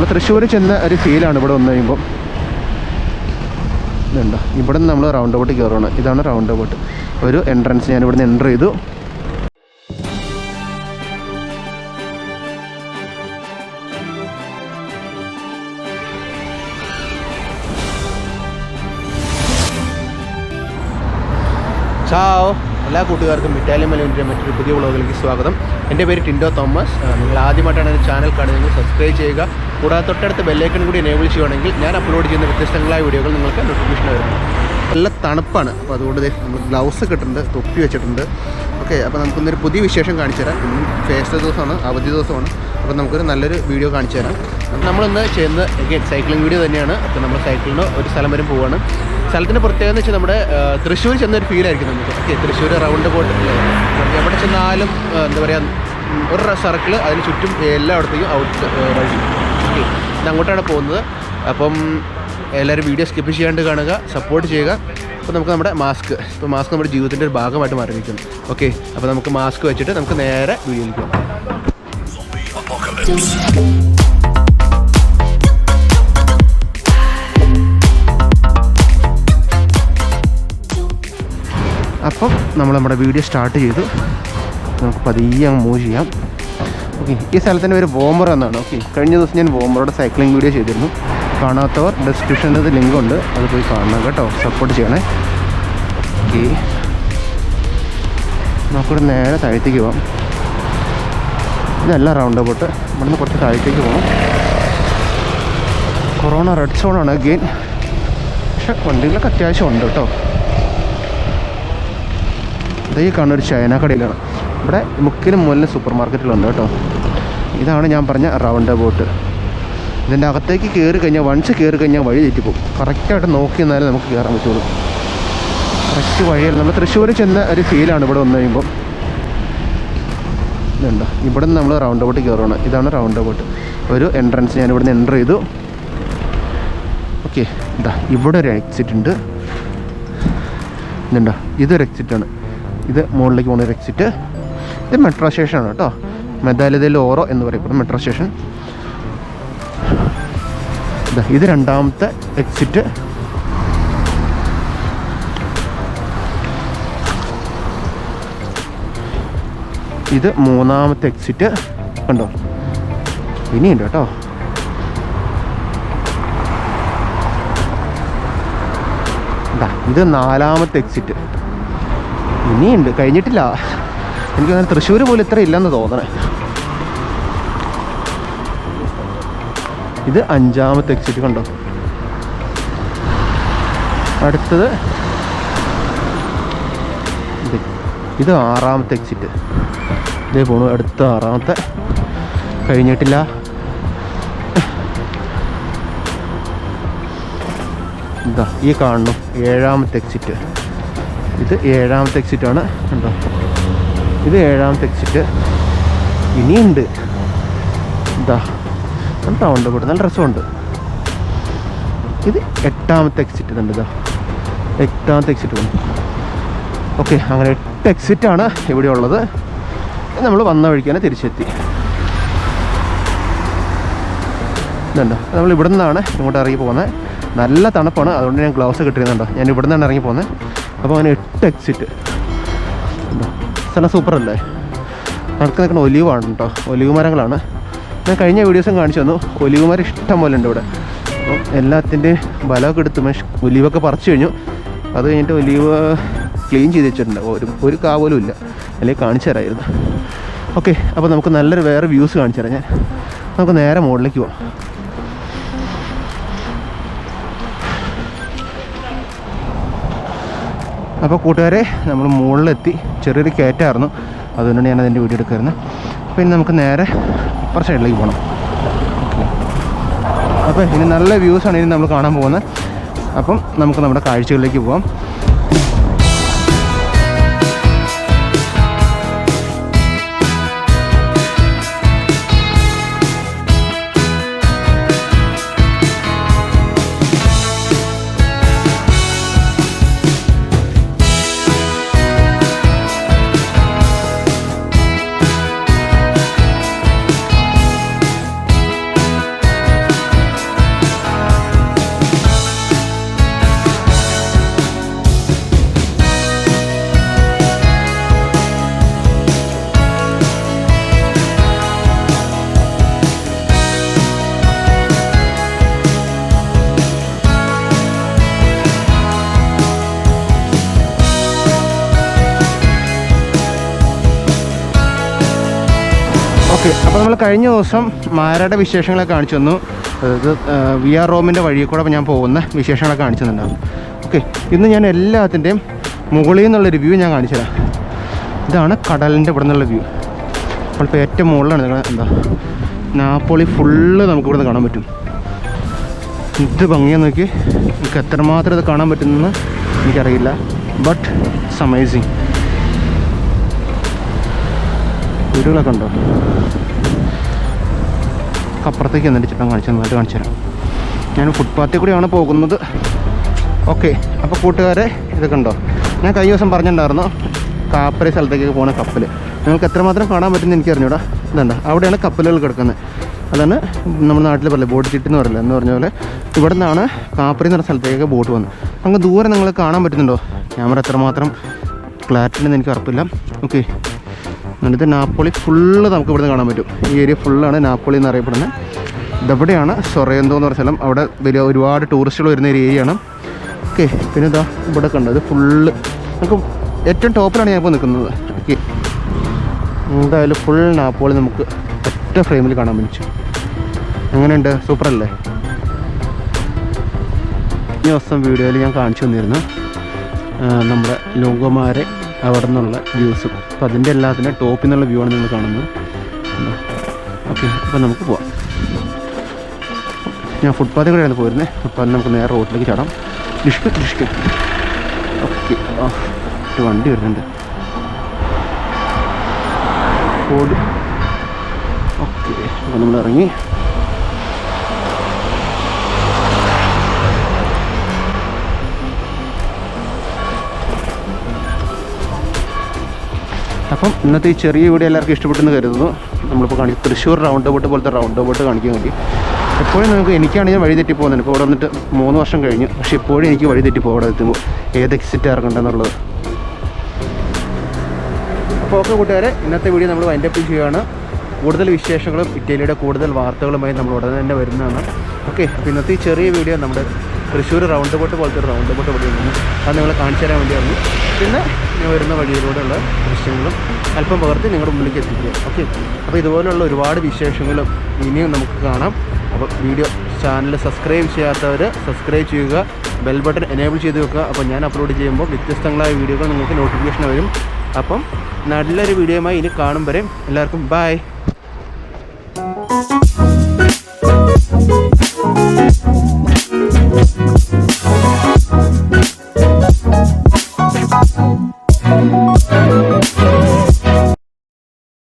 തൃശ്ശൂർ ചെന്ന ഒരു ഫീലാണ് ഇവിടെ വന്നു കഴിയുമ്പോൾ. ഇതുണ്ടോ, ഇവിടെ നിന്ന് നമ്മൾ റൗണ്ട് അബൌട്ട് കയറുകയാണ്. ഇതാണ് റൗണ്ട് അബൌട്ട് ഒരു എൻട്രൻസ്. ഞാൻ ഇവിടുന്ന് എൻ്റർ ചെയ്തു. ചാओ, എല്ലാ കൂട്ടുകാർക്കും ഇറ്റാലിയൻ മലയാളിൻ്റെ മറ്റൊരു പുതിയ വ്ളോഗിലേക്ക് സ്വാഗതം. എൻ്റെ പേര് ടിൻഡോ തോമസ്. നിങ്ങൾ ആദ്യമായിട്ടാണ് എൻ്റെ ചാനൽ കാണുന്നതെങ്കിൽ സബ്സ്ക്രൈബ് ചെയ്യുക. കൂടാതെ തൊട്ടടുത്ത് ബെല്ലൈക്കൺ കൂടി എനേബിൾ ചെയ്യുകയാണെങ്കിൽ ഞാൻ അപ്ലോഡ് ചെയ്യുന്ന വ്യത്യസ്തങ്ങളായ വീഡിയോകൾ നിങ്ങൾക്ക് നോട്ടിഫിക്കേഷൻ വരുന്നു. നല്ല തണുപ്പാണ്, അപ്പോൾ അതുകൊണ്ട് നമ്മൾ ഗ്ലൗസ് ഇട്ടിട്ടുണ്ട്, തൊപ്പി വെച്ചിട്ടുണ്ട്. ഓക്കെ, അപ്പോൾ നമുക്കൊന്നൊരു പുതിയ വിശേഷം കാണിച്ചു തരാം. ഇന്ന് ഫേസ്റ്റ് ദിവസമാണ്, അവധി ദിവസമാണ്. അപ്പോൾ നമുക്കൊരു നല്ലൊരു വീഡിയോ കാണിച്ചു തരാം. നമ്മളിന്ന് ചെയ്യുന്നത് അഗൈൻ സൈക്ലിംഗ് വീഡിയോ തന്നെയാണ്. അപ്പോൾ നമ്മൾ സൈക്കിളിന് ഒരു സ്ഥലം വരെ പോവുകയാണ്. സ്ഥലത്തിൻ്റെ പ്രത്യേകത എന്ന് വെച്ചാൽ നമ്മുടെ തൃശ്ശൂർ ചെന്നൊരു ഫീലായിരിക്കും നമുക്ക്. ഓക്കെ, തൃശ്ശൂർ റൗണ്ട് ബോട്ട് എവിടെ ചെന്നാലും എന്താ പറയുക, ഒരു സർക്കിൾ, അതിന് ചുറ്റും എല്ലായിടത്തേക്കും ഔട്ട് വഴി. ഓക്കെ, ഇത് അങ്ങോട്ടാണ് പോകുന്നത്. അപ്പം എല്ലാവരും വീഡിയോ സ്കിപ്പ് ചെയ്യാണ്ട് കാണുക, സപ്പോർട്ട് ചെയ്യുക. അപ്പോൾ നമുക്ക് നമ്മുടെ മാസ്ക് നമ്മുടെ ജീവിതത്തിൻ്റെ ഒരു ഭാഗമായിട്ട് മാറിയിരിക്കുന്നു. ഓക്കെ, അപ്പോൾ നമുക്ക് മാസ്ക് വെച്ചിട്ട് നമുക്ക് നേരെ വീഡിയോയിലേക്ക് പോകാം. അപ്പം നമ്മൾ നമ്മുടെ വീഡിയോ സ്റ്റാർട്ട് ചെയ്തു. നമുക്ക് പതിയെ അങ്ങ് മൂവ് ചെയ്യാം. ഓക്കെ, ഈ സ്ഥലത്തിൻ്റെ പേര് വോമർ എന്നാണ്. ഓക്കെ, കഴിഞ്ഞ ദിവസം ഞാൻ വോമറോടെ സൈക്ലിംഗ് വീഡിയോ ചെയ്തിരുന്നു. കാണാത്തവർ ഡിസ്ക്രിപ്ഷനിൽ ലിങ്ക് ഉണ്ട്, അത് പോയി കാണണം കേട്ടോ, സപ്പോർട്ട് ചെയ്യണേ. ഓക്കെ, നമുക്കിവിടെ നേരെ താഴത്തേക്ക് പോകാം. ഇതല്ല റൗണ്ട് അബൌട്ട്, ഇവിടുന്ന് കുറച്ച് താഴത്തേക്ക് പോകണം. കൊറോണ റെഡ് സോണാണ് അഗെയിൻ, പക്ഷെ വണ്ടികളൊക്കെ അത്യാവശ്യം ഉണ്ട് കേട്ടോ. ഇതേ കാണുന്ന ഒരു ചൈന കടയിലാണ്. ഇവിടെ മുക്കിനും മുന്നിലും സൂപ്പർ മാർക്കറ്റുകളുണ്ട് കേട്ടോ. ഇതാണ് ഞാൻ പറഞ്ഞ റൗണ്ട് അബൌട്ട്. ഇതിൻ്റെ അകത്തേക്ക് കയറി കഴിഞ്ഞാൽ, വൺസ് കയറി കഴിഞ്ഞാൽ വഴി തെറ്റിപ്പോകും. കറക്റ്റായിട്ട് നോക്കി നിന്നാലേ നമുക്ക് കയറാൻ പറ്റുള്ളൂ. കറക്റ്റ് വഴിയല്ല. നമ്മൾ തൃശ്ശൂർ ചെന്ന ഒരു ഫീലാണ് ഇവിടെ വന്നു കഴിയുമ്പോൾ. ഇതുണ്ടോ, ഇവിടെ നിന്ന് നമ്മൾ റൗണ്ട് അബൌട്ട് കയറുകയാണ്. ഇതാണ് റൗണ്ട് അബൌട്ട് ഒരു എൻട്രൻസ്. ഞാൻ ഇവിടുന്ന് എൻ്റർ ചെയ്തു. ഓക്കെ, ഇതാ ഇവിടെ ഒരു എക്സിറ്റ് ഉണ്ട്. ഇതുണ്ടോ, ഇതൊരു എക്സിറ്റാണ്. ഇത് മുകളിലേക്ക് പോകുന്ന ഒരു എക്സിറ്റ്. ഇത് മെട്രോ സ്റ്റേഷനാണ് കേട്ടോ. മെദാലിയയിൽ ഓറോ എന്ന് പറയപ്പെടുന്ന മെട്രോ സ്റ്റേഷൻ. ഇത് രണ്ടാമത്തെ എക്സിറ്റ്. ഇത് മൂന്നാമത്തെ എക്സിറ്റ്. കണ്ടോ, ഇനിയുണ്ട് കേട്ടോ. ഇത് നാലാമത്തെ എക്സിറ്റ്. ഇനിയുണ്ട്, കഴിഞ്ഞിട്ടില്ല. എനിക്ക് അങ്ങനെ തൃശ്ശൂർ പോലും ഇത്ര ഇല്ലെന്ന് തോന്നണേ. ഇത് അഞ്ചാമത്തെ എക്സിറ്റ്. കണ്ടോ, അടുത്തത് ഇത് ആറാമത്തെ എക്സിറ്റ്. ഇതേ പോണു, അടുത്ത ആറാമത്തെ. കഴിഞ്ഞിട്ടില്ല. ഇതാ ഈ കാണുന്നു ഏഴാമത്തെ എക്സിറ്റ്. ഇത് ഏഴാമത്തെ എക്സിറ്റാണ്. കണ്ടോ, ഇത് ഏഴാമത്തെ എക്സിറ്റ്. ഇനിയുണ്ട്. ഇതാ റൗണ്ട് കൂടെ നല്ല രസമുണ്ട്. ഇത് എട്ടാമത്തെ എക്സിറ്റ്. ഇതുണ്ട്, ഇതാ എട്ടാമത്തെ എക്സിറ്റ് ഉണ്ട്. ഓക്കെ, അങ്ങനെ 8 എക്സിറ്റാണ് ഇവിടെ ഉള്ളത്. നമ്മൾ വന്ന വഴിക്ക് തന്നെ തിരിച്ചെത്തി. ഇതുണ്ടോ, നമ്മൾ ഇവിടെ നിന്നാണ് ഇങ്ങോട്ട് ഇറങ്ങി പോകുന്നത്. നല്ല തണുപ്പാണ്, അതുകൊണ്ട് ഞാൻ ഗ്ലൗസ് കിട്ടിയിരുന്നുണ്ടോ. ഞാൻ ഇവിടെ നിന്നാണ് ഇറങ്ങി പോകുന്നത്. അപ്പോൾ അങ്ങനെ 8 എക്സിറ്റ്. സ്ഥലം സൂപ്പറല്ലേ. നടക്ക് നിൽക്കുന്ന ഒലിവാണ് കേട്ടോ, ഒലിവ് മരങ്ങളാണ്. ഞാൻ കഴിഞ്ഞ വീഡിയോസും കാണിച്ചു തന്നു. ഒലിവ് മരം ഇഷ്ടം പോലെ ഉണ്ട് ഇവിടെ. അപ്പം എല്ലാത്തിൻ്റെയും ബലമൊക്കെ എടുത്ത് ഒലിവൊക്കെ പറിച്ചു കഴിഞ്ഞു. അത് കഴിഞ്ഞിട്ട് ഒലിവ് ക്ലീൻ ചെയ്ത് വെച്ചിട്ടുണ്ട്. ഒരു കാ പോലും ഇല്ല, അല്ലെങ്കിൽ കാണിച്ചു തരാമായിരുന്നു. ഓക്കെ, അപ്പോൾ നമുക്ക് നല്ലൊരു വേറെ വ്യൂസ് കാണിച്ചു തരാം ഞാൻ. നമുക്ക് നേരെ മുകളിലേക്ക് പോവാം. അപ്പോൾ കൂട്ടുകാരെ, നമ്മൾ മുകളിലെത്തി. ചെറിയൊരു കയറ്റമായിരുന്നു, അതുകൊണ്ടാണ് ഞാൻ അതിൻ്റെ വീഡിയോ എടുക്കുന്നത്. അപ്പോൾ ഇനി നമുക്ക് നേരെ അപ്പുറ സൈഡിലേക്ക് പോകണം. ഓക്കെ, അപ്പോൾ ഇനി നല്ല വ്യൂസാണ് ഇനി നമ്മൾ കാണാൻ പോകുന്നത്. അപ്പം നമുക്ക് നമ്മുടെ കാഴ്ചകളിലേക്ക് പോകാം. ഓക്കെ, അപ്പോൾ നമ്മൾ കഴിഞ്ഞ ദിവസം മാരയുടെ വിശേഷങ്ങളൊക്കെ കാണിച്ചു തന്നു. അതായത് VR റോമിൻ്റെ വഴിയിൽ കൂടെ ഞാൻ പോകുന്ന വിശേഷങ്ങളൊക്കെ കാണിച്ചു തന്നിട്ടുണ്ടാകും. ഓക്കെ, ഇന്ന് ഞാൻ എല്ലാത്തിൻ്റെയും മുകളിൽ നിന്നുള്ള റിവ്യൂ ഞാൻ കാണിച്ചു തരാം. ഇതാണ് കടലിൻ്റെ ഇവിടെ നിന്നുള്ള വ്യൂ. നമ്മളിപ്പോൾ ഏറ്റവും മുകളിലാണ്. നിങ്ങൾ എന്താ നാപ്പോളി ഫുള്ള് നമുക്ക് ഇവിടെ നിന്ന് കാണാൻ പറ്റും. ഇത് ഭംഗിയാന്ന് നോക്കി. എനിക്ക് എത്രമാത്രം ഇത് കാണാൻ പറ്റുമെന്ന് എനിക്കറിയില്ല, ബട്ട് ഇറ്റ്സ് അമേസിങ്. വീടുകളൊക്കെ ഉണ്ടോ? അപ്പുറത്തേക്ക് എന്നിട്ട് ചിത്രം കാണിച്ചു തരാം. ഞാൻ ഫുട്പാത്തിൽ കൂടിയാണ് പോകുന്നത്. ഓക്കെ, അപ്പോൾ കൂട്ടുകാരെ ഇതൊക്കെ ഉണ്ടോ? ഞാൻ കഴിഞ്ഞ ദിവസം പറഞ്ഞിട്ടുണ്ടായിരുന്നു കാപ്പര സ്ഥലത്തേക്ക് പോകുന്ന കപ്പൽ. നിങ്ങൾക്ക് എത്രമാത്രം കാണാൻ പറ്റുമെന്ന് എനിക്ക് അറിഞ്ഞൂടാ. ഇതുണ്ട്, അവിടെയാണ് കപ്പലുകൾ കിടക്കുന്നത്. അതാണ് നമ്മുടെ നാട്ടിൽ പറയില്ല ബോട്ട് ചിട്ടി എന്ന് പറയില്ല എന്ന് പറഞ്ഞ പോലെ ഇവിടെ നിന്നാണ് കാപ്പറി എന്ന് പറഞ്ഞ സ്ഥലത്തേക്ക് ബോട്ട് വന്നത്. അങ്ങ് ദൂരെ നിങ്ങൾ കാണാൻ പറ്റുന്നുണ്ടോ? ക്യാമറ എത്രമാത്രം ക്ലാരിറ്റി ഉണ്ടെന്ന് എനിക്ക് ഉറപ്പില്ല. ഓക്കെ, എന്നിട്ട് നാപ്പോളി ഫുള്ള് നമുക്ക് ഇവിടുന്ന് കാണാൻ പറ്റും. ഈ ഏരിയ ഫുള്ളാണ് നാപ്പോളി എന്നറിയപ്പെടുന്നത്. ഇതെവിടെയാണ് സൊറേന്തോ എന്ന് പറഞ്ഞ സ്ഥലം. അവിടെ വലിയ ഒരുപാട് ടൂറിസ്റ്റുകൾ വരുന്ന ഒരു ഏരിയയാണ്. ഓക്കെ, പിന്നെ ഇതാ ഇവിടെ കണ്ടത് ഇത് ഫുള്ള് നമുക്ക് ഏറ്റവും ടോപ്പിലാണ് ഞാൻ ഇപ്പോൾ നിൽക്കുന്നത്. ഓക്കെ, എന്തായാലും ഫുൾ നാപ്പോളി നമുക്ക് ഒറ്റ ഫ്രെയിമിൽ കാണാൻ പറ്റും. എങ്ങനെയുണ്ട്? സൂപ്പറല്ലേ? ഈ ദിവസം വീഡിയോയിൽ ഞാൻ കാണിച്ചു തന്നിരുന്നു നമ്മുടെ ലോകമാരെ അവിടെ നിന്നുള്ള വ്യൂസും. അപ്പോൾ അതിൻ്റെ എല്ലാത്തിൻ്റെ ടോപ്പിൽ നിന്നുള്ള വ്യൂ ആണ് നിങ്ങൾ കാണുന്നത്. ഓക്കെ, അപ്പോൾ നമുക്ക് പോവാം. ഞാൻ ഫുട്പാത്തിൽ കൂടെയാണ് പോയിരുന്നത്. ഫുട്പാത്തിൽ നമുക്ക് നേരെ റോഡിലേക്ക് ചാടാം. ഡിഷ്ക്ക്. ഓക്കെ, ഒരു വണ്ടി വരുന്നുണ്ട്. ഓടി. ഓക്കെ, അപ്പോൾ നമ്മൾ ഇറങ്ങി. അപ്പം ഇന്നത്തെ ഈ ചെറിയ വീഡിയോ എല്ലാവർക്കും ഇഷ്ടപ്പെട്ടെന്ന് കരുതുന്നു. നമ്മളിപ്പോൾ കാണിക്കും തൃശ്ശൂർ റൗണ്ട് ബോട്ട് പോലത്തെ റൗണ്ട് ബോട്ട് കാണിക്കാൻ വേണ്ടി. എപ്പോഴും നമുക്ക് എനിക്കാണെങ്കിൽ വഴി തെറ്റി പോകുന്നുണ്ട്. ഇപ്പോൾ ഇവിടെ വന്നിട്ട് 3 വർഷം കഴിഞ്ഞു. പക്ഷേ ഇപ്പോഴും എനിക്ക് വഴി തെറ്റിപ്പോകും അവിടെ എത്തുമ്പോൾ ഏത് എക്സിറ്റ് ഇറങ്ങണ്ടെന്നുള്ളത്. അപ്പോൾ ഓക്കെ കൂട്ടുകാരെ, ഇന്നത്തെ വീഡിയോ നമ്മൾ വൈൻഡപ്പ് ചെയ്യുകയാണ്. കൂടുതൽ വിശേഷങ്ങളും ഇറ്റലിയുടെ കൂടുതൽ വാർത്തകളുമായി നമ്മൾ ഉടനെ തന്നെ വരുന്നതാണ്. ഓക്കെ, അപ്പോൾ ഇന്നത്തെ ഈ ചെറിയ വീഡിയോ നമ്മുടെ തൃശ്ശൂർ റൗണ്ട് ബോട്ട് പോലത്തെ ഒരു റൗണ്ട് ബോട്ട് ഇവിടെ ഉണ്ട്. അത് നിങ്ങളെ കാണിച്ചു തരാൻ വേണ്ടിയായിരുന്നു. പിന്നെ ഞാൻ വരുന്ന വഴിയിലൂടെയുള്ള ദൃശ്യങ്ങളും അല്പം പകർത്തി നിങ്ങളുടെ മുന്നിലേക്ക് എത്തിക്കുക. ഓക്കെ, അപ്പോൾ ഇതുപോലുള്ള ഒരുപാട് വിശേഷങ്ങളും ഇനിയും നമുക്ക് കാണാം. അപ്പോൾ ചാനൽ സബ്സ്ക്രൈബ് ചെയ്യാത്തവർ സബ്സ്ക്രൈബ് ചെയ്യുക, ബെൽ ബട്ടൺ എനേബിൾ ചെയ്ത് വെക്കുക. അപ്പോൾ ഞാൻ അപ്ലോഡ് ചെയ്യുമ്പോൾ വ്യത്യസ്തങ്ങളായ വീഡിയോകൾ നിങ്ങൾക്ക് നോട്ടിഫിക്കേഷൻ വരും. അപ്പം നല്ലൊരു വീഡിയോയുമായി ഇനി കാണും വരെ എല്ലാവർക്കും ബൈ.